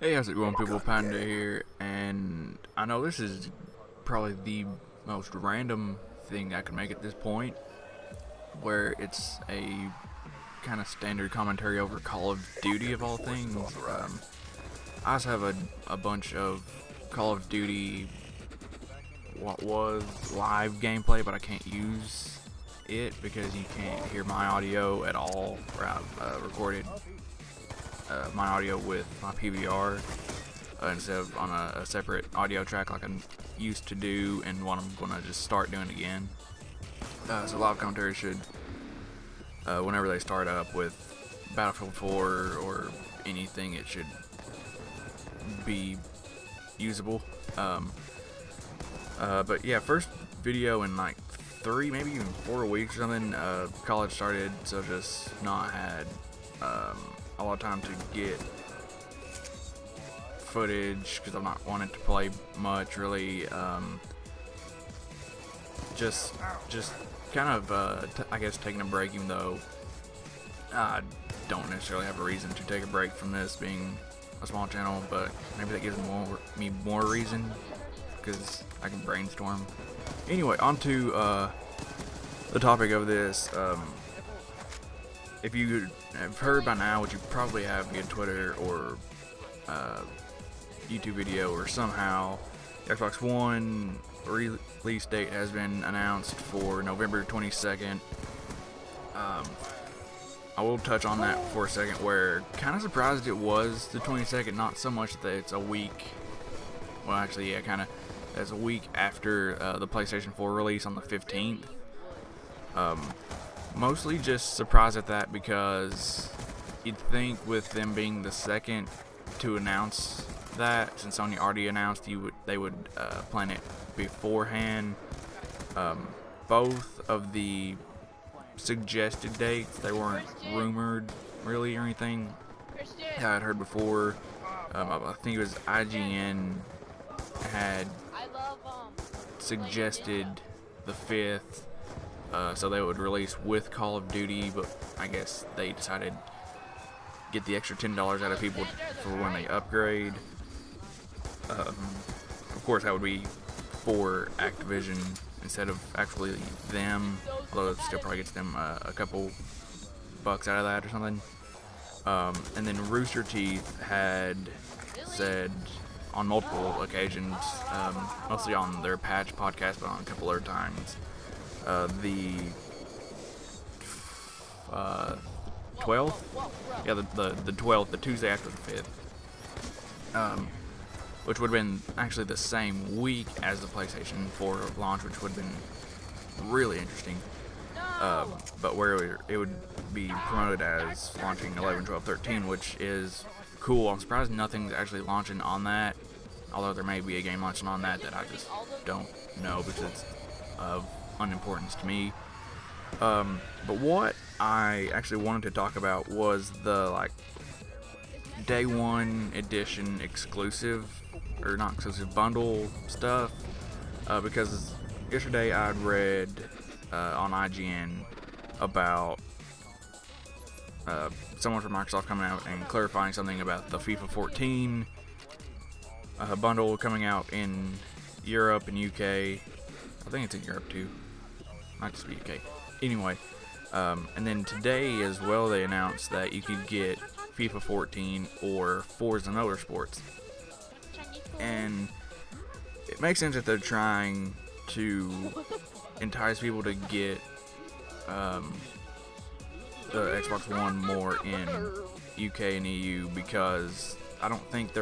Hey, how's it going, people? Panda here, and I know this is probably the most random thing I can make at this point, where it's a kind of standard commentary over Call of Duty of all things. I also have a bunch of Call of Duty what was live gameplay, but I can't use it because you can't hear my audio at all, where I've recorded my audio with my PVR instead of on a separate audio track like I used to do, and what I'm gonna just start doing again. So live commentary should, whenever they start up with Battlefield 4 or anything, it should be usable. But yeah, first video in like 3, maybe even 4 weeks or something. College started, so just not had a lot of time to get footage because I'm not wanting to play much really. Just kind of I guess taking a break, even though I don't necessarily have a reason to take a break from this being a small channel, but maybe that gives me more reason because I can brainstorm. Anyway, on to the topic of this. If you have heard by now, which you probably have via Twitter or YouTube video or somehow, the Xbox One release date has been announced for November 22nd. I will touch on that for a second, where kind of surprised it was the 22nd, not so much that it's a week, well actually yeah, kind of, it's a week after the PlayStation 4 release on the 15th. Mostly just surprised at that because you'd think with them being the second to announce that, since Sony already announced they would plan it beforehand. Both of the suggested dates, they weren't rumored really or anything. I had heard before. I think it was IGN had suggested the 5th. So they would release with Call of Duty, but I guess they decided to get the extra $10 out of people for when they upgrade. Of course, that would be for Activision instead of actually them, although it still probably gets them a couple bucks out of that or something. And then Rooster Teeth had said on multiple occasions, mostly on their Patch podcast, but on a couple other times, the 12th? Yeah, the 12th, the Tuesday after the 5th. Which would have been actually the same week as the PlayStation 4 launch, which would have been really interesting. But where it would be promoted as launching 11, 12, 13, which is cool. I'm surprised nothing's actually launching on that, although there may be a game launching on that I just don't know because it's of unimportance to me. But what I actually wanted to talk about was the day one edition exclusive, or not exclusive, bundle stuff, because yesterday I'd read on IGN about someone from Microsoft coming out and clarifying something about the FIFA 14 bundle coming out in Europe and UK. I think it's in Europe too, might just be UK. Anyway, and then today as well they announced that you could get FIFA 14 or Forza Motorsports. And it makes sense that they're trying to entice people to get the Xbox One more in UK and EU, because I don't think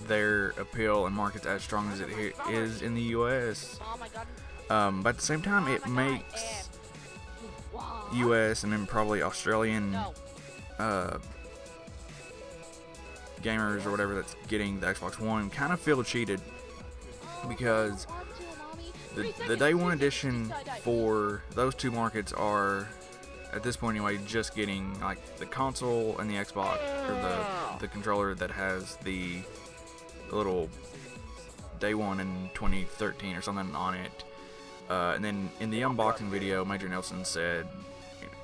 their appeal and market's as strong as it is in the US. But at the same time, it makes US and then probably Australian gamers or whatever that's getting the Xbox One kind of feel cheated, because the day one edition for those two markets are, at this point anyway, just getting the console and the Xbox, or the controller that has the little day one in 2013 or something on it. And then in the unboxing video, Major Nelson said,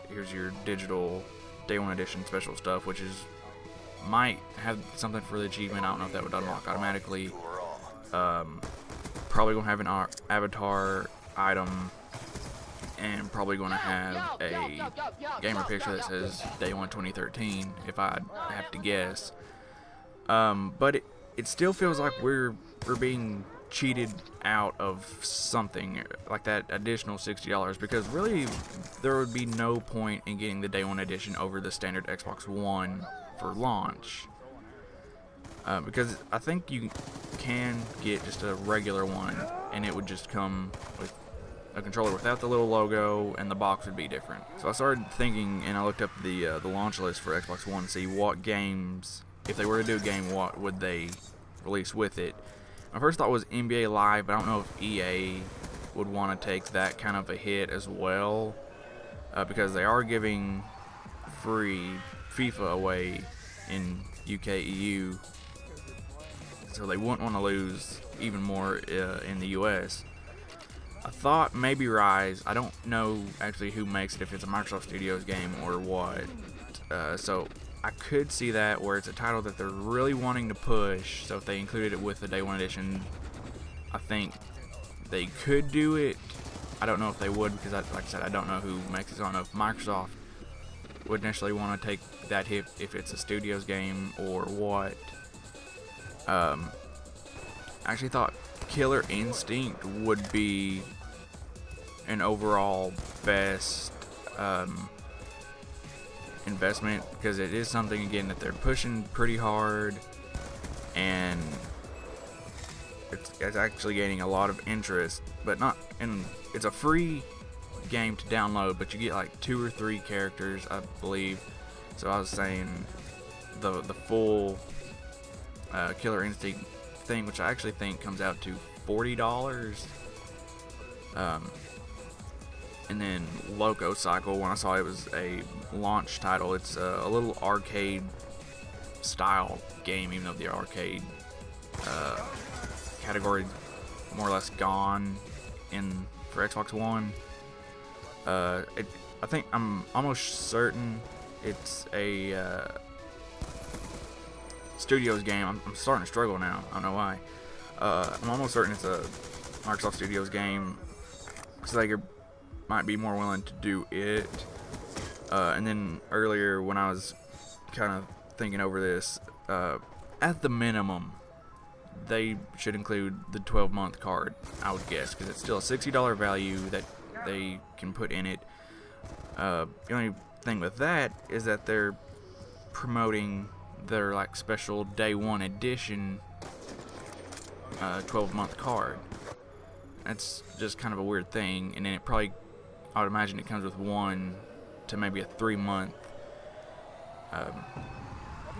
here's your digital day one edition special stuff, which is might have something for the achievement. I don't know if that would unlock automatically. Probably gonna have an avatar item, and probably gonna have a gamer picture that says Day 1 2013, if I have to guess. But it still feels like we're being cheated out of something like that additional $60, because really there would be no point in getting the Day 1 edition over the standard Xbox One for launch, because I think you can get just a regular one and it would just come with a controller without the little logo, and the box would be different. So I started thinking, and I looked up the launch list for Xbox One to see what games, if they were to do a game, what would they release with it. My first thought was NBA Live, but I don't know if EA would want to take that kind of a hit as well, because they are giving free FIFA away in UK EU, so they wouldn't want to lose even more in the US. I thought maybe Rise. I don't know actually who makes it, if it's a Microsoft Studios game or what, so I could see that, where it's a title that they're really wanting to push, so if they included it with the Day 1 edition, I think they could do it. I don't know if they would, because like I said, I don't know who makes it, so I don't know if Microsoft would initially want to take that hit if it's a Studios game or what. I actually thought Killer Instinct would be an overall best investment, because it is something, again, that they're pushing pretty hard, and it's actually gaining a lot of interest, but not, and it's a free game to download, but you get like 2 or 3 characters, I believe. So I was saying the full Killer Instinct thing, which I actually think comes out to $40. And then Loco Cycle, when I saw it was a launch title, it's a little arcade style game, even though the arcade category more or less gone for Xbox One. I think I'm almost certain it's a Studios game. I'm starting to struggle now. I don't know why. I'm almost certain it's a Microsoft Studios game, so they might be more willing to do it. And then earlier, when I was kind of thinking over this, at the minimum, they should include the 12-month card, I would guess, because it's still a $60 value that they can put in it. The only thing with that is that they're promoting their like special Day 1 edition 12-month card. That's just kind of a weird thing, and then it probably, I would imagine it comes with 1 to maybe a 3-month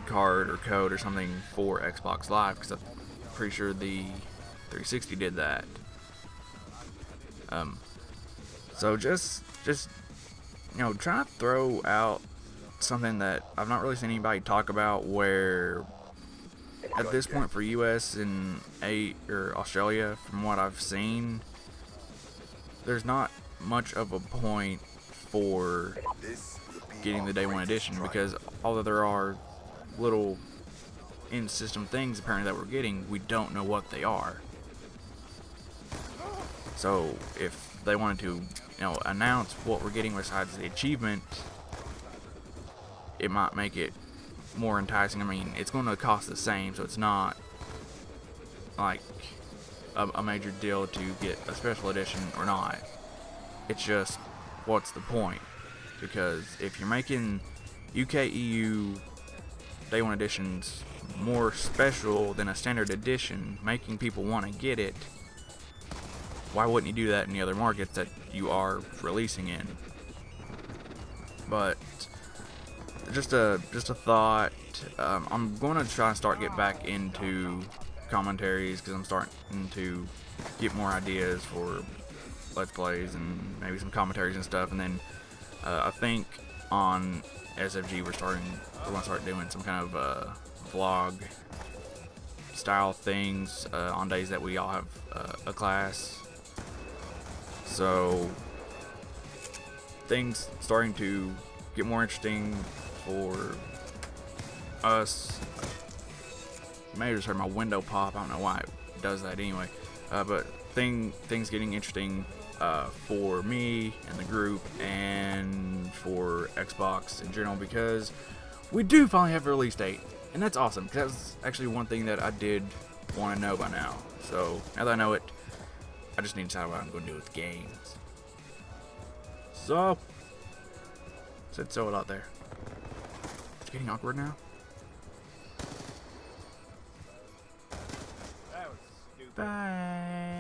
card or code or something for Xbox Live, because I'm pretty sure the 360 did that. So just trying to throw out something that I've not really seen anybody talk about, where at this point for US and Australia, from what I've seen, there's not much of a point for getting the Day 1 edition, because although there are little in-system things apparently that we're getting, we don't know what they are. So if they wanted to announce what we're getting besides the achievement, it might make it more enticing. I mean, it's going to cost the same, so it's not like a major deal to get a special edition or not. It's just, what's the point? Because if you're making UK EU Day 1 editions more special than a standard edition, making people want to get it, why wouldn't you do that in the other markets that you are releasing in? But just a thought. I'm going to try and get back into commentaries, because I'm starting to get more ideas for Let's Plays and maybe some commentaries and stuff. And then I think on SFG we're going to start doing some kind of vlog style things on days that we all have a class. So things starting to get more interesting for You may have just heard my window pop. I don't know why it does that anyway. But things getting interesting for me and the group and for Xbox in general, because we do finally have a release date, and that's awesome. Because that's actually one thing that I did want to know by now. So now that I know it, I just need to decide what I'm going to do with games. So, said so a lot there. It's getting awkward now. That was stupid. Bye.